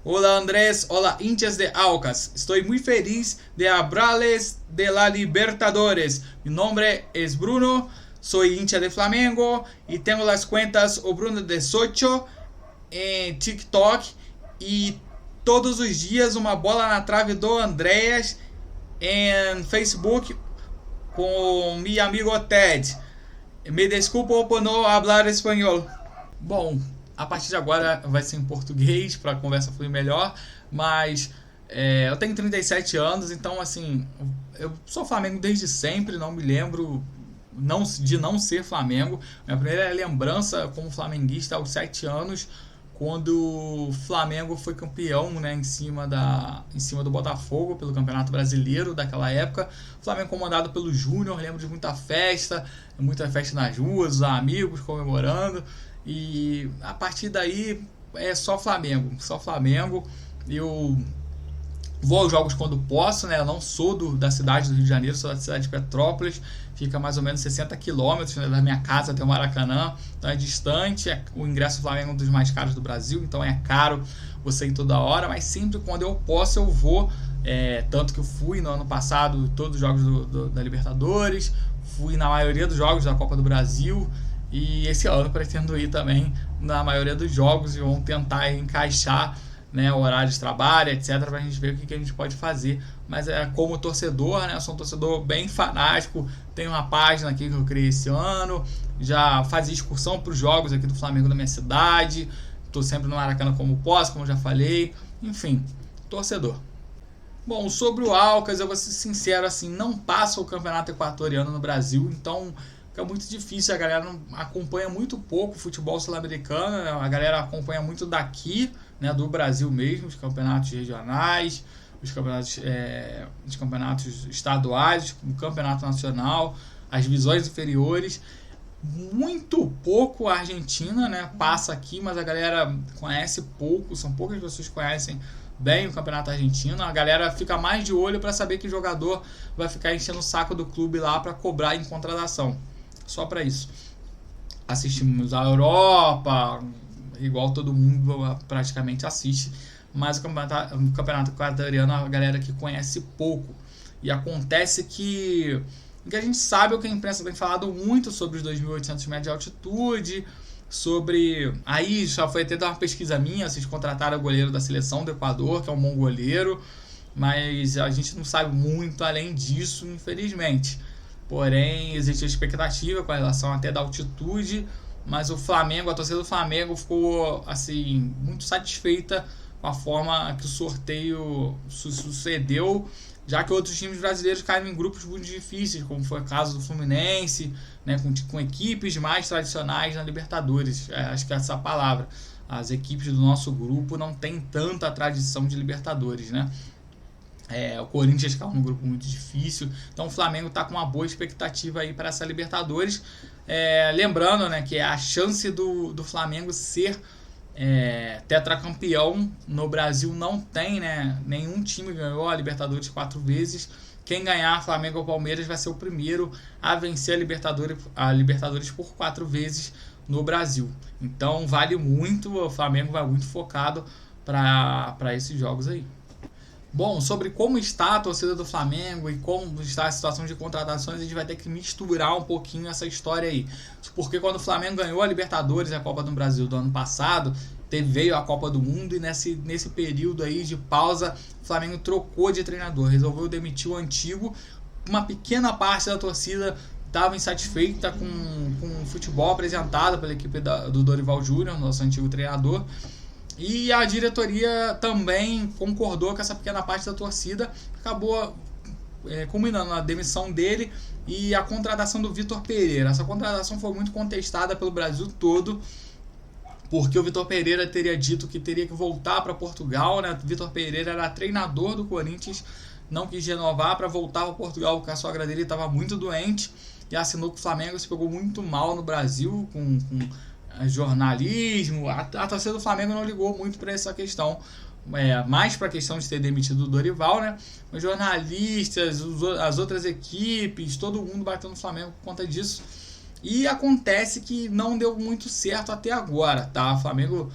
Hola Andrés, hola hinchas de Aucas. Estoy muy feliz de hablarles de la Libertadores. Mi nombre es Bruno, soy hincha de Flamengo y tengo las cuentas o Bruno 18 em TikTok e todos os dias uma bola na trave do Andreas em Facebook com meu amigo Ted. Me desculpo por não falar espanhol. Bom, a partir de agora vai ser em português para a conversa fluir melhor, mas eu tenho 37 anos, então assim, eu sou Flamengo desde sempre, não me lembro de não ser Flamengo. Minha primeira lembrança como flamenguista aos 7 anos, quando o Flamengo foi campeão, né, em cima do Botafogo pelo Campeonato Brasileiro daquela época. O Flamengo comandado pelo Júnior, lembro de muita festa nas ruas, os amigos comemorando. E a partir daí é só Flamengo. Eu vou aos jogos quando posso, né? Eu não sou da cidade do Rio de Janeiro, sou da cidade de Petrópolis, fica mais ou menos 60 quilômetros, né, da minha casa até o Maracanã, então é distante. O ingresso do Flamengo é um dos mais caros do Brasil, então é caro você ir toda hora, mas sempre quando eu posso eu vou, tanto que eu fui no ano passado todos os jogos da Libertadores, fui na maioria dos jogos da Copa do Brasil, e esse ano pretendo ir também na maioria dos jogos e vamos tentar encaixar, né, horário de trabalho, etc, pra gente ver o que a gente pode fazer. Mas como torcedor, né, eu sou um torcedor bem fanático, tenho uma página aqui que eu criei esse ano, já fazia excursão para os jogos aqui do Flamengo da minha cidade, tô sempre no Maracanã como posso, como eu já falei, enfim, torcedor. Bom, sobre o Aucas, eu vou ser sincero, assim, não passa o campeonato equatoriano no Brasil, então fica muito difícil, a galera não acompanha muito pouco o futebol sul-americano, né? A galera acompanha muito daqui, né, do Brasil mesmo, os campeonatos regionais, os campeonatos estaduais, o campeonato nacional, as divisões inferiores. Muito pouco a Argentina, né, passa aqui, mas a galera conhece pouco, são poucas pessoas que conhecem bem o campeonato argentino. A galera fica mais de olho para saber que o jogador vai ficar enchendo o saco do clube lá para cobrar em contratação. Só para isso. Assistimos a Europa, igual todo mundo praticamente assiste, mas o campeonato equatoriano a galera que conhece pouco. E acontece que a gente sabe, o que a imprensa tem falado muito sobre os 2.800 metros de altitude, sobre... Aí já foi até uma pesquisa minha, vocês contrataram o goleiro da seleção do Equador, que é um bom goleiro, mas a gente não sabe muito além disso, infelizmente. Porém, existe a expectativa com relação até da altitude, mas o Flamengo, a torcida do Flamengo ficou assim muito satisfeita com a forma que o sorteio sucedeu, já que outros times brasileiros caíram em grupos muito difíceis, como foi o caso do Fluminense, né, com equipes mais tradicionais na Libertadores. Acho que é essa a palavra. As equipes do nosso grupo não têm tanta tradição de Libertadores, né? O Corinthians caiu num grupo muito difícil, então o Flamengo está com uma boa expectativa aí para essa Libertadores. Lembrando, né, que a chance do Flamengo ser tetracampeão no Brasil não tem, né? Nenhum time ganhou a Libertadores 4 vezes. Quem ganhar, Flamengo ou Palmeiras, vai ser o primeiro a vencer a Libertadores por 4 vezes no Brasil. Então vale muito, o Flamengo vai muito focado para esses jogos aí. Bom, sobre como está a torcida do Flamengo e como está a situação de contratações, a gente vai ter que misturar um pouquinho essa história aí. Porque quando o Flamengo ganhou a Libertadores e a Copa do Brasil do ano passado, veio a Copa do Mundo, e nesse período aí de pausa, o Flamengo trocou de treinador, resolveu demitir o antigo. Uma pequena parte da torcida estava insatisfeita com o futebol apresentado pela equipe do Dorival Júnior, nosso antigo treinador. E a diretoria também concordou com essa pequena parte da torcida, acabou culminando na demissão dele e a contratação do Vitor Pereira. Essa contratação foi muito contestada pelo Brasil todo, porque o Vitor Pereira teria dito que teria que voltar para Portugal, né? Vitor Pereira era treinador do Corinthians, não quis renovar para voltar para Portugal, porque a sogra dele estava muito doente, e assinou com o Flamengo. Se pegou muito mal no Brasil com jornalismo. A torcida do Flamengo não ligou muito para essa questão, mais para a questão de ter demitido o Dorival, né? Os jornalistas, as outras equipes, todo mundo bateu no Flamengo por conta disso. E acontece que não deu muito certo até agora, tá? O Flamengo,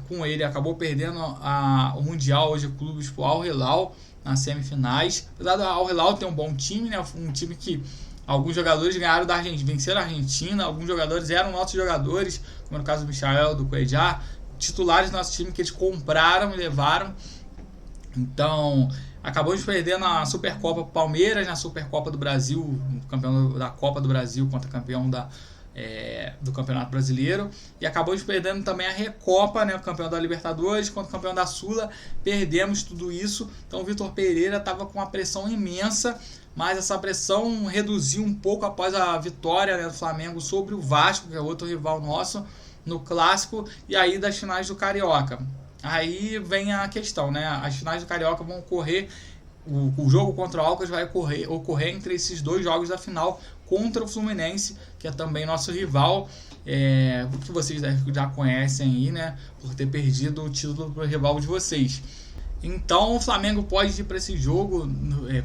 com ele, acabou perdendo o Mundial de Clubes pro Al Hilal nas semifinais. Apesar do Al Hilal ter um bom time, né? Um time que alguns jogadores ganharam da Argentina, venceram a Argentina, alguns jogadores eram nossos jogadores, como no caso do Michael, do Cuejá, titulares do nosso time que eles compraram e levaram. Então, acabamos perdendo a Supercopa pro Palmeiras, na Supercopa do Brasil, campeão da Copa do Brasil contra campeão do Campeonato Brasileiro, e acabamos perdendo também a Recopa, né, o campeão da Libertadores contra o campeão da Sula, perdemos tudo isso. Então o Vitor Pereira estava com uma pressão imensa, mas essa pressão reduziu um pouco após a vitória, né, do Flamengo sobre o Vasco, que é outro rival nosso, no Clássico, e aí das finais do Carioca. Aí vem a questão, né, as finais do Carioca vão ocorrer, o jogo contra o Alcas vai ocorrer entre esses dois jogos da final contra o Fluminense, que é também nosso rival, que vocês já conhecem aí, né, por ter perdido o título para o rival de vocês. Então o Flamengo pode ir para esse jogo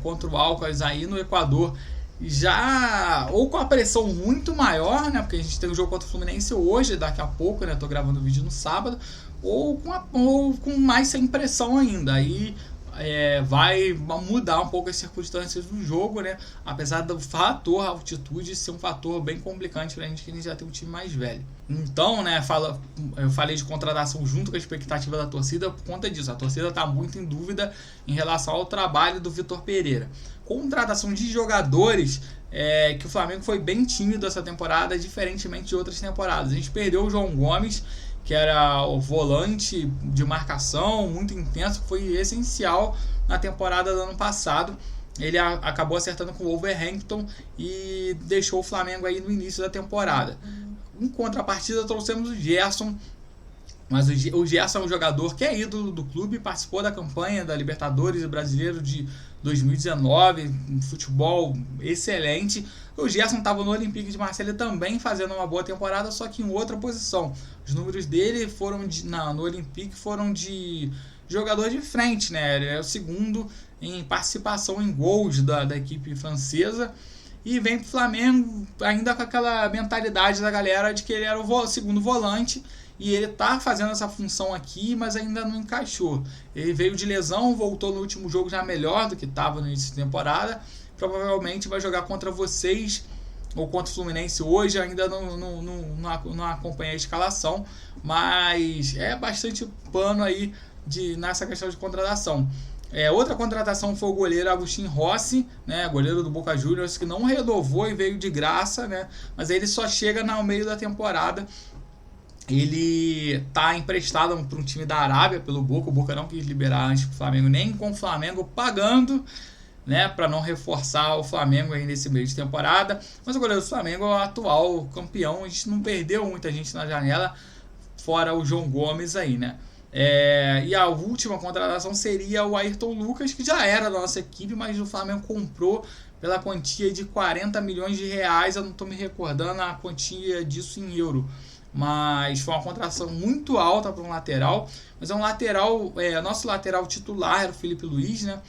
contra o Alcas aí no Equador, já ou com a pressão muito maior, né, porque a gente tem um jogo contra o Fluminense hoje, daqui a pouco, né, tô gravando o vídeo no sábado, ou com mais sem pressão ainda. Aí vai mudar um pouco as circunstâncias do jogo, né? Apesar do fator altitude ser um fator bem complicante pra gente, que a gente já tem um time mais velho. Então, né, eu falei de contratação junto com a expectativa da torcida por conta disso. A torcida tá muito em dúvida em relação ao trabalho do Vitor Pereira. Contratação de jogadores, que o Flamengo foi bem tímido essa temporada, diferentemente de outras temporadas. A gente perdeu o João Gomes, que era o volante de marcação muito intenso, que foi essencial na temporada do ano passado. Ele acabou acertando com o Wolverhampton e deixou o Flamengo aí no início da temporada. Em contrapartida, trouxemos o Gerson, mas o Gerson é um jogador que é ídolo do clube, participou da campanha da Libertadores e Brasileiro de 2019, um futebol excelente. O Gerson estava no Olympique de Marseille também fazendo uma boa temporada, só que em outra posição. Os números dele no Olympique foram de jogador de frente, né? Ele é o segundo em participação em gols da equipe francesa. E vem pro Flamengo ainda com aquela mentalidade da galera de que ele era o segundo volante. E ele tá fazendo essa função aqui, mas ainda não encaixou. Ele veio de lesão, voltou no último jogo já melhor do que estava no início da temporada. Provavelmente vai jogar contra vocês ou contra o Fluminense hoje. Ainda não acompanhei a escalação, mas é bastante pano aí nessa questão de contratação. Outra contratação foi o goleiro Agustín Rossi, né, goleiro do Boca Juniors, que não renovou e veio de graça, né, mas ele só chega no meio da temporada. Ele tá emprestado para um time da Arábia pelo Boca. O Boca não quis liberar antes pro Flamengo, nem com o Flamengo pagando, né, para não reforçar o Flamengo aí nesse meio de temporada. Mas o goleiro do Flamengo é o atual campeão. A gente não perdeu muita gente na janela, fora o João Gomes aí, né? E a última contratação seria o Ayrton Lucas, que já era da nossa equipe, mas o Flamengo comprou pela quantia de 40 milhões de reais. Eu não estou me recordando a quantia disso em euro, mas foi uma contratação muito alta para um lateral. Mas é um lateral, nosso lateral titular era o Felipe Luiz, né?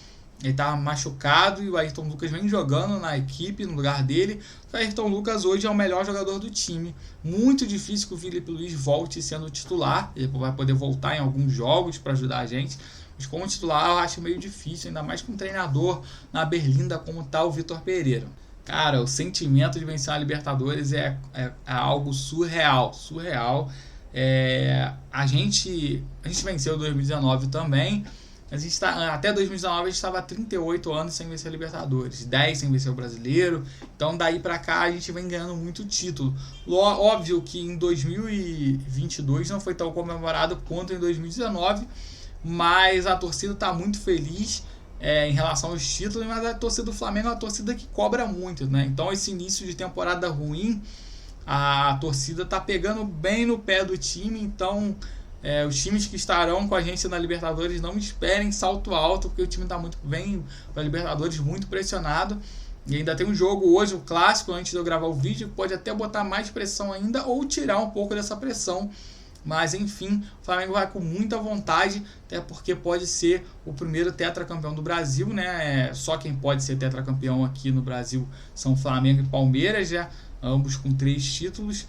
Ele estava machucado e o Ayrton Lucas vem jogando na equipe no lugar dele. O Ayrton Lucas hoje é o melhor jogador do time. Muito difícil que o Felipe Luiz volte sendo titular. Ele vai poder voltar em alguns jogos para ajudar a gente, mas como titular eu acho meio difícil, ainda mais com um treinador na Berlinda como tá o Vitor Pereira. Cara, o sentimento de vencer a Libertadores é algo surreal. A gente venceu em 2019 também. Até 2019 a gente estava há 38 anos sem vencer a Libertadores, 10 sem vencer o Brasileiro. Então daí pra cá a gente vem ganhando muito título. Óbvio que em 2022 não foi tão comemorado quanto em 2019, mas a torcida está muito feliz em relação aos títulos. Mas a torcida do Flamengo é uma torcida que cobra muito, né? Então esse início de temporada ruim, a torcida tá pegando bem no pé do time. Então os times que estarão com a gente na Libertadores não esperem salto alto, porque o time vem para a Libertadores muito pressionado. E ainda tem um jogo hoje, o clássico, antes de eu gravar o vídeo, que pode até botar mais pressão ainda ou tirar um pouco dessa pressão. Mas enfim, o Flamengo vai com muita vontade, até porque pode ser o primeiro tetracampeão do Brasil, né? Só quem pode ser tetracampeão aqui no Brasil são Flamengo e Palmeiras, já. ambos com 3 títulos.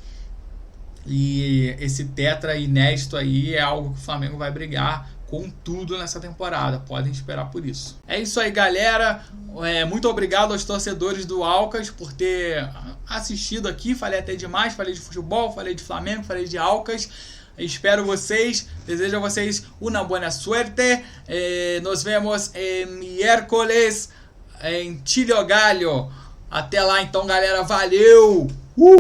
E esse tetra inédito aí é algo que o Flamengo vai brigar com tudo nessa temporada, podem esperar por isso. É isso aí, galera. Muito obrigado aos torcedores do Alcas por ter assistido aqui. Falei até demais, falei de futebol, falei de Flamengo, falei de Alcas. Espero vocês, desejo a vocês uma boa suerte. Nos vemos miércoles em Chile Gallo. Até lá então, galera, valeu!